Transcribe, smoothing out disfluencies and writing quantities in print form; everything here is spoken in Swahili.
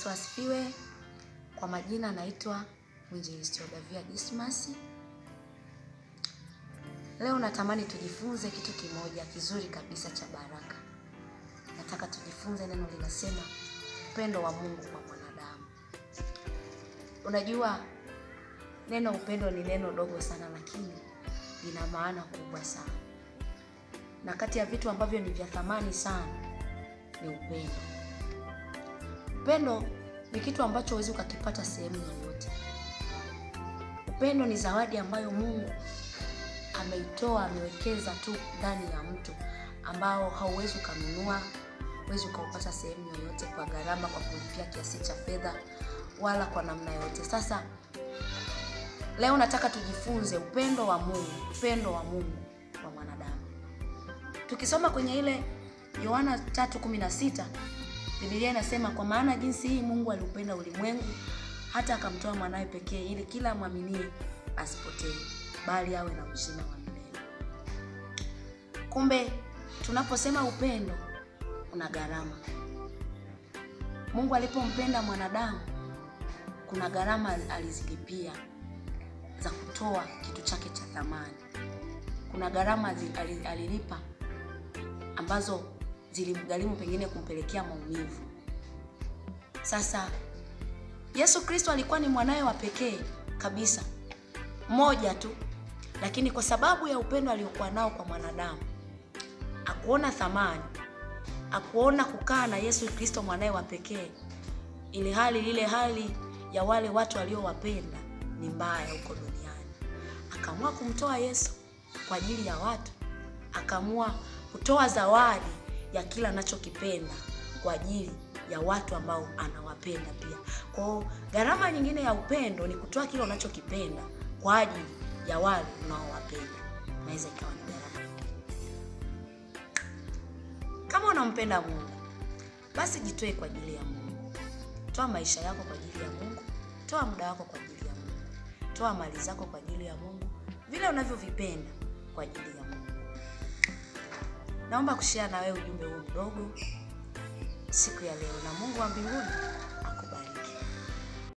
Yesu asifiwe. Kwa majina naitwa Mwinjilisti Odavia Dismas. Leo natamani tujifunze kitu kimoja kizuri kabisa cha baraka. Nataka tujifunze neno linasema upendo wa Mungu kwa mwanadamu. Unajua neno upendo ni neno dogo sana, lakini lina maana kubwa sana. Na kati ya vitu ambavyo ni vya thamani sana ni upendo. Upendo ni kitu ambacho huwezi ukakipata sehemu yoyote. Upendo ni zawadi ambayo Mungu ameitoa, amewekeza tu ndani ya mtu, ambao hauwezi ukanunua, huwezi ukaupata sehemu yoyote kwa gharama, kwa kulipia kiasi cha fedha, wala kwa namna yoyote. Sasa leo nataka tujifunze upendo wa Mungu, upendo wa Mungu kwa mwanadamu. Tukisoma kwenye ile Yohana 3:16, Biblia inasema kwa maana jinsi hii Mungu aliupenda ulimwengu hata akamtoa mwanae pekee ili kila mwaminie asipotee bali awe na uzima wa milele. Kumbe tunaposema upendo una gharama. Mungu alipompenda mwanadamu kuna gharama alizilipia za kutoa kitu chake cha thamani. Kuna gharama alilipa ambazo zilimgharimu pengine kumpelekea maumivu. Sasa Yesu Kristo alikuwa ni mwanae wa pekee kabisa, mmoja tu, lakini kwa sababu ya upendo aliokuwa nao kwa mwanadamu, akuona thamani, akuona kukaa na Yesu Kristo mwanae wa pekee, ile hali ya wale watu waliowapenda ni mbaya huko duniani. Akaamua kumtoa Yesu kwa ajili ya watu, akaamua kutoa zawadi ya kila anachokipenda kwa ajili ya watu ambao anawapenda pia. Kwa gharama nyingine ya upendo ni kutoa kile unachokipenda kwa ajili ya wale unaowapenda. Naweza ikawa ni gharama. Kama unampenda Mungu, basi jitoe kwa ajili ya Mungu. Toa maisha yako kwa ajili ya Mungu, toa muda wako kwa ajili ya Mungu, toa mali zako kwa ajili ya Mungu, vile unavyovipenda kwa ajili ya Mungu. Naomba kushare na wewe ujumbe huu mdogo siku ya leo, na Mungu wa mbinguni